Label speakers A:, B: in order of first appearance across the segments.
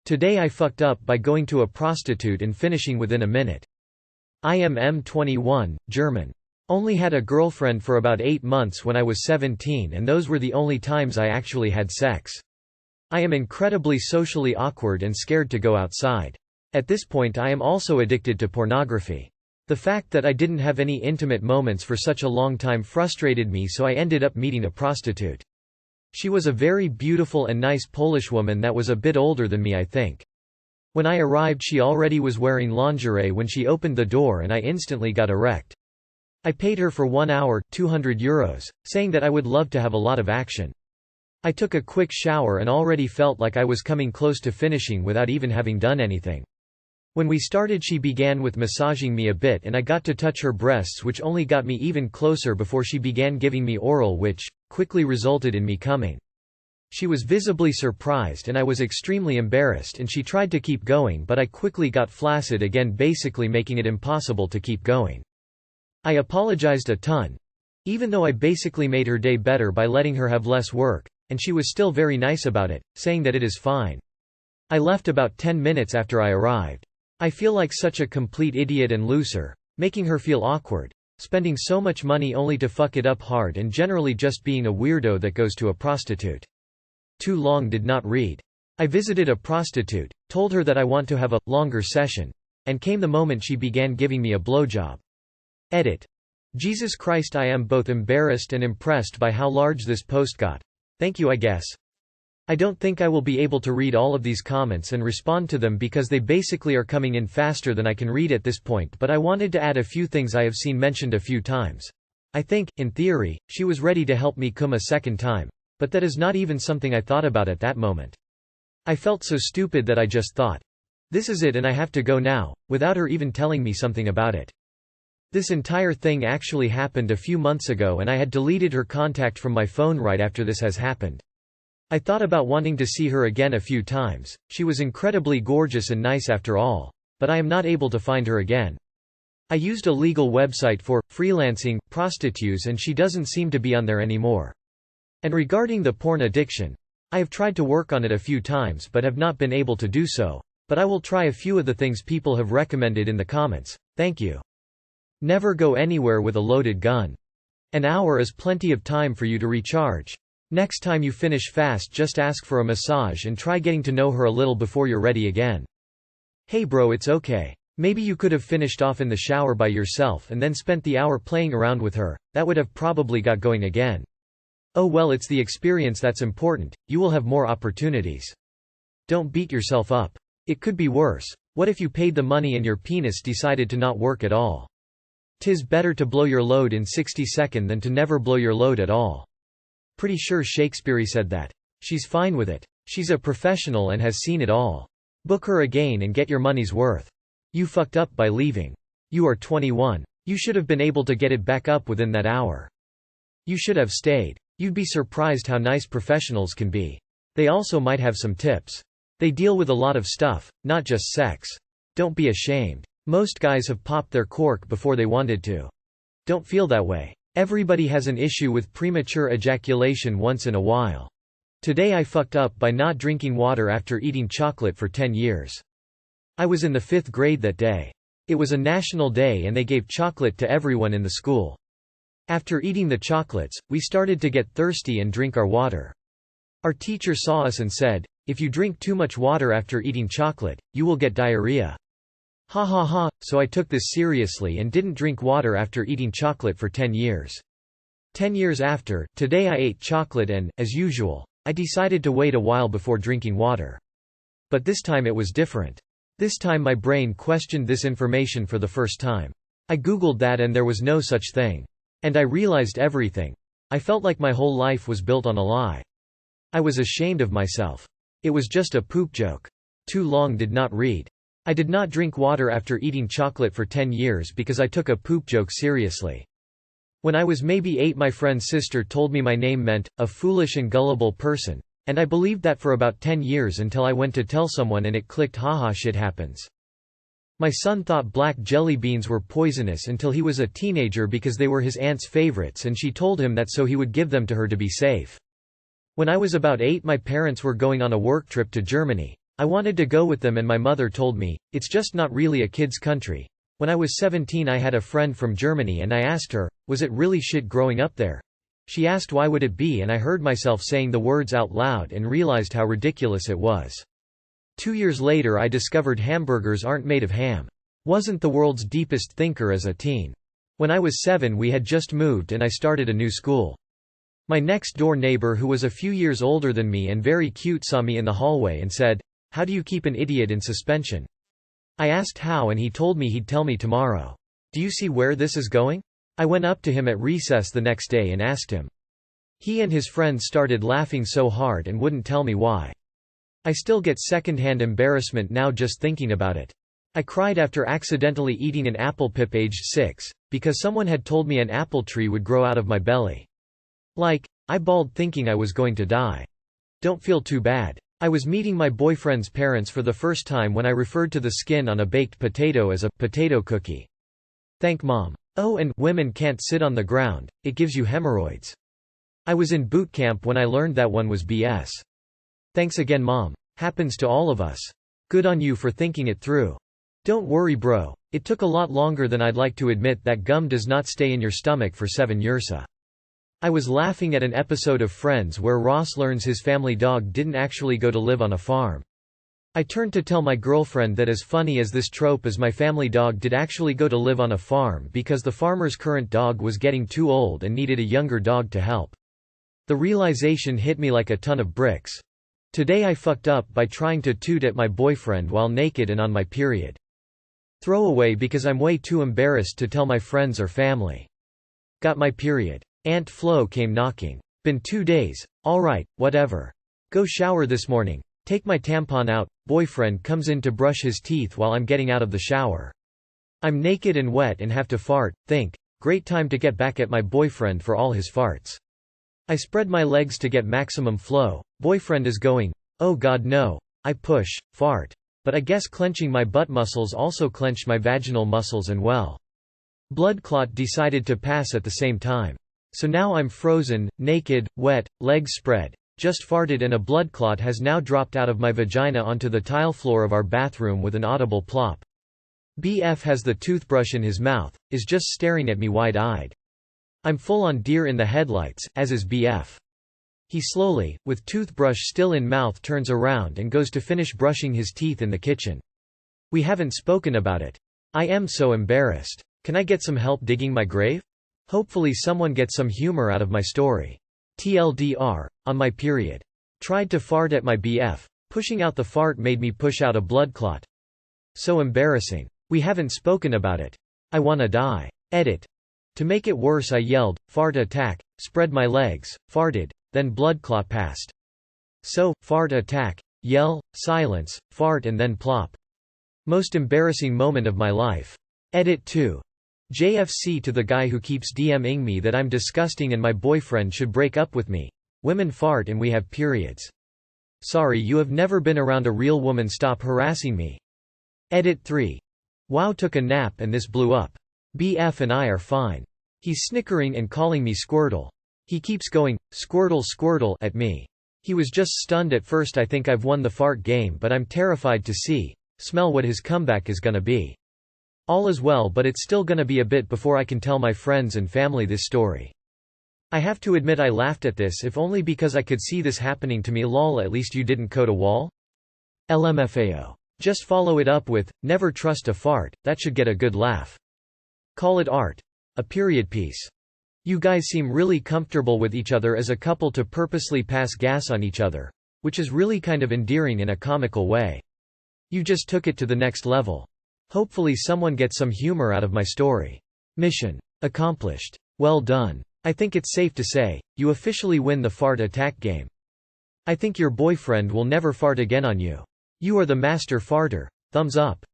A: Today I fucked up by going to a prostitute and finishing within a minute. I am 21, German. Only had a girlfriend for about 8 months when I was 17 and those were the only times I actually had sex. I am incredibly socially awkward and scared to go outside. At this point I am also addicted to pornography. The fact that I didn't have any intimate moments for such a long time frustrated me, so I ended up meeting a prostitute. She was a very beautiful and nice Polish woman that was a bit older than me, I think. When I arrived she already was wearing lingerie when she opened the door and I instantly got erect. I paid her for 1 hour, €200, saying that I would love to have a lot of action. I took a quick shower and already felt like I was coming close to finishing without even having done anything. When we started she began with massaging me a bit and I got to touch her breasts, which only got me even closer before she began giving me oral, which quickly resulted in me coming. She was visibly surprised and I was extremely embarrassed, and she tried to keep going but I quickly got flaccid again, basically making it impossible to keep going. I apologized a ton, even though I basically made her day better by letting her have less work, and she was still very nice about it, saying that it is fine. I left about 10 minutes after I arrived. I feel like such a complete idiot and loser, making her feel awkward, spending so much money only to fuck it up hard, and generally just being a weirdo that goes to a prostitute. Too long did not read. I visited a prostitute, told her that I want to have a longer session, and came the moment she began giving me a blowjob. Edit. Jesus Christ, I am both embarrassed and impressed by how large this post got. Thank you, I guess. I don't think I will be able to read all of these comments and respond to them because they basically are coming in faster than I can read at this point, but I wanted to add a few things I have seen mentioned a few times. I think, in theory, she was ready to help me come a second time, but that is not even something I thought about at that moment. I felt so stupid that I just thought, this is it and I have to go now, without her even telling me something about it. This entire thing actually happened a few months ago and I had deleted her contact from my phone right after this has happened. I thought about wanting to see her again a few times. She was incredibly gorgeous and nice after all, but I am not able to find her again. I used a legal website for freelancing prostitutes and she doesn't seem to be on there anymore. And regarding the porn addiction, I have tried to work on it a few times but have not been able to do so, but I will try a few of the things people have recommended in the comments. Thank you. Never go anywhere with a loaded gun. An hour is plenty of time for you to recharge. Next time you finish fast, just ask for a massage and try getting to know her a little before you're ready again. Hey bro, it's okay. Maybe you could have finished off in the shower by yourself and then spent the hour playing around with her, that would have probably got going again. Oh well, it's the experience that's important, you will have more opportunities. Don't beat yourself up. It could be worse. What if you paid the money and your penis decided to not work at all? 'Tis better to blow your load in 60 seconds than to never blow your load at all. Pretty sure Shakespeare said that. She's fine with it. She's a professional and has seen it all. Book her again and get your money's worth. You fucked up by leaving. You are 21. You should have been able to get it back up within that hour. You should have stayed. You'd be surprised how nice professionals can be. They also might have some tips. They deal with a lot of stuff, not just sex. Don't be ashamed. Most guys have popped their cork before they wanted to. Don't feel that way. Everybody has an issue with premature ejaculation once in a while. Today I fucked up by not drinking water after eating chocolate for 10 years. I was in the 5th grade that day. It was a national day and they gave chocolate to everyone in the school. After eating the chocolates, we started to get thirsty and drink our water. Our teacher saw us and said, "If you drink too much water after eating chocolate, you will get diarrhea." Ha ha ha, so I took this seriously and didn't drink water after eating chocolate for 10 years. 10 years after, today I ate chocolate and, as usual, I decided to wait a while before drinking water. But this time it was different. This time my brain questioned this information for the first time. I googled that and there was no such thing. And I realized everything. I felt like my whole life was built on a lie. I was ashamed of myself. It was just a poop joke. Too long did not read. I did not drink water after eating chocolate for 10 years because I took a poop joke seriously. When I was maybe 8, my friend's sister told me my name meant, a foolish and gullible person, and I believed that for about 10 years until I went to tell someone and it clicked, haha, shit happens. My son thought black jelly beans were poisonous until he was a teenager because they were his aunt's favorites and she told him that so he would give them to her to be safe. When I was about 8, my parents were going on a work trip to Germany, I wanted to go with them and my mother told me, it's just not really a kid's country. When I was 17 I had a friend from Germany and I asked her, was it really shit growing up there? She asked why would it be and I heard myself saying the words out loud and realized how ridiculous it was. 2 years later I discovered hamburgers aren't made of ham. Wasn't the world's deepest thinker as a teen. When I was 7 we had just moved and I started a new school. My next door neighbor who was a few years older than me and very cute saw me in the hallway and said, "How do you keep an idiot in suspension?" I asked how and he told me he'd tell me tomorrow. Do you see where this is going? I went up to him at recess the next day and asked him. He and his friends started laughing so hard and wouldn't tell me why. I still get secondhand embarrassment now just thinking about it. I cried after accidentally eating an apple pip aged 6, because someone had told me an apple tree would grow out of my belly. I bawled thinking I was going to die. Don't feel too bad. I was meeting my boyfriend's parents for the first time when I referred to the skin on a baked potato as a potato cookie. Thank Mom. Oh, and women can't sit on the ground, it gives you hemorrhoids. I was in boot camp when I learned that one was BS. Thanks again Mom. Happens to all of us. Good on you for thinking it through. Don't worry bro, it took a lot longer than I'd like to admit that gum does not stay in your stomach for 7 years. I was laughing at an episode of Friends where Ross learns his family dog didn't actually go to live on a farm. I turned to tell my girlfriend that as funny as this trope is, my family dog did actually go to live on a farm because the farmer's current dog was getting too old and needed a younger dog to help. The realization hit me like a ton of bricks. Today I fucked up by trying to toot at my boyfriend while naked and on my period. Throwaway because I'm way too embarrassed to tell my friends or family. Got my period. Aunt Flo came knocking. Been 2 days. Alright, whatever. Go shower this morning. Take my tampon out. Boyfriend comes in to brush his teeth while I'm getting out of the shower. I'm naked and wet and have to fart. Think. Great time to get back at my boyfriend for all his farts. I spread my legs to get maximum flow. Boyfriend is going, oh god no. I push, fart. But I guess clenching my butt muscles also clenched my vaginal muscles and well. Blood clot decided to pass at the same time. So now I'm frozen, naked, wet, legs spread. Just farted and a blood clot has now dropped out of my vagina onto the tile floor of our bathroom with an audible plop. BF has the toothbrush in his mouth, is just staring at me wide-eyed. I'm full on deer in the headlights, as is BF. He slowly, with toothbrush still in mouth, turns around and goes to finish brushing his teeth in the kitchen. We haven't spoken about it. I am so embarrassed. Can I get some help digging my grave? Hopefully someone gets some humor out of my story. TLDR, on my period. Tried to fart at my BF. Pushing out the fart made me push out a blood clot. So embarrassing. We haven't spoken about it. I wanna die. Edit. To make it worse I yelled, fart attack, spread my legs, farted, then blood clot passed. So, fart attack, yell, silence, fart and then plop. Most embarrassing moment of my life. Edit 2. JFC to the guy who keeps DMing me that I'm disgusting and my boyfriend should break up with me. Women fart and we have periods. Sorry you have never been around a real woman, stop harassing me. Edit 3. Wow, took a nap and this blew up. BF and I are fine. He's snickering and calling me Squirtle. He keeps going, Squirtle Squirtle at me. He was just stunned at first. I think I've won the fart game but I'm terrified to smell what his comeback is gonna be. All is well but it's still gonna be a bit before I can tell my friends and family this story. I have to admit I laughed at this if only because I could see this happening to me. Lol, at least you didn't code a wall? LMFAO. Just follow it up with, never trust a fart, that should get a good laugh. Call it art. A period piece. You guys seem really comfortable with each other as a couple to purposely pass gas on each other. Which is really kind of endearing in a comical way. You just took it to the next level. Hopefully someone gets some humor out of my story. Mission accomplished. Well done. I think it's safe to say, you officially win the fart attack game. I think your boyfriend will never fart again on you. You are the master farter. Thumbs up.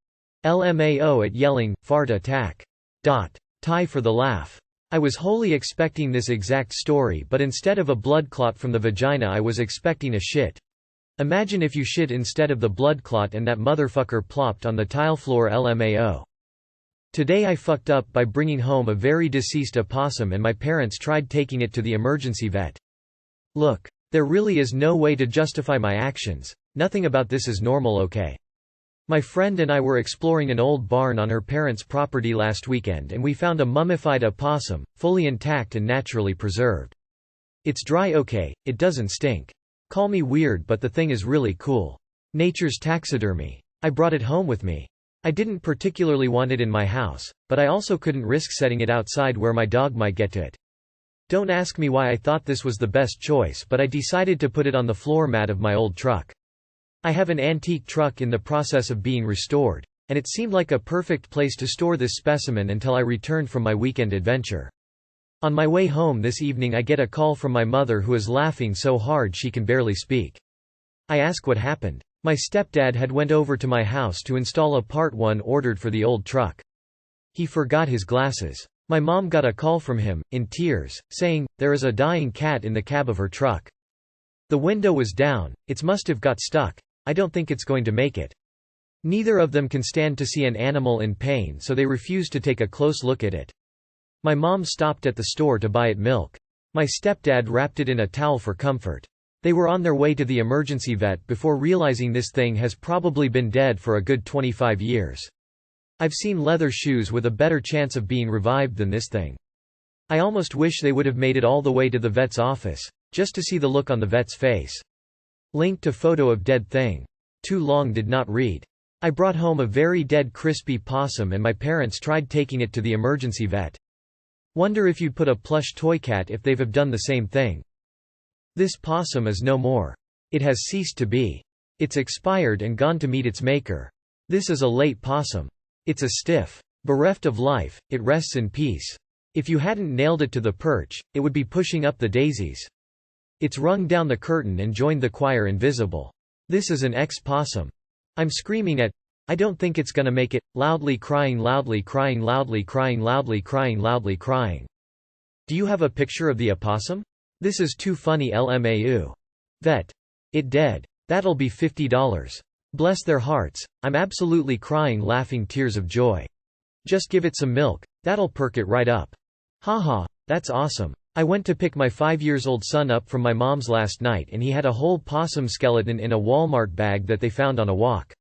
A: LMAO at yelling, fart attack. Tie for the laugh. I was wholly expecting this exact story but instead of a blood clot from the vagina I was expecting a shit. Imagine if you shit instead of the blood clot and that motherfucker plopped on the tile floor. LMAO. Today I fucked up by bringing home a very deceased opossum and my parents tried taking it to the emergency vet. Look. There really is no way to justify my actions. Nothing about this is normal, okay? My friend and I were exploring an old barn on her parents' property last weekend and we found a mummified opossum, fully intact and naturally preserved. It's dry, okay, it doesn't stink. Call me weird, but the thing is really cool. Nature's taxidermy. I brought it home with me. I didn't particularly want it in my house, but I also couldn't risk setting it outside where my dog might get to it. Don't ask me why I thought this was the best choice, but I decided to put it on the floor mat of my old truck. I have an antique truck in the process of being restored, and it seemed like a perfect place to store this specimen until I returned from my weekend adventure. On my way home this evening I get a call from my mother who is laughing so hard she can barely speak. I ask what happened. My stepdad had went over to my house to install a part 1 ordered for the old truck. He forgot his glasses. My mom got a call from him, in tears, saying, "There is a dying cat in the cab of her truck. The window was down, it must have got stuck. I don't think it's going to make it." Neither of them can stand to see an animal in pain, so they refuse to take a close look at it. My mom stopped at the store to buy it milk. My stepdad wrapped it in a towel for comfort. They were on their way to the emergency vet before realizing this thing has probably been dead for a good 25 years. I've seen leather shoes with a better chance of being revived than this thing. I almost wish they would have made it all the way to the vet's office, just to see the look on the vet's face. Link to photo of dead thing. Too long did not read. I brought home a very dead crispy possum and my parents tried taking it to the emergency vet. Wonder if you'd put a plush toy cat if they've have done the same thing. This possum is no more. It has ceased to be. It's expired and gone to meet its maker. This is a late possum. It's a stiff. Bereft of life, it rests in peace. If you hadn't nailed it to the perch, it would be pushing up the daisies. It's rung down the curtain and joined the choir invisible. This is an ex-possum. I'm screaming at, I don't think it's gonna make it, loudly crying, loudly crying, loudly crying, loudly crying, loudly crying. Do you have a picture of the opossum? This is too funny, LMAU. Vet. It dead. That'll be $50. Bless their hearts, I'm absolutely crying, laughing tears of joy. Just give it some milk, that'll perk it right up. Haha, that's awesome. I went to pick my 5-year-old son up from my mom's last night and he had a whole possum skeleton in a Walmart bag that they found on a walk.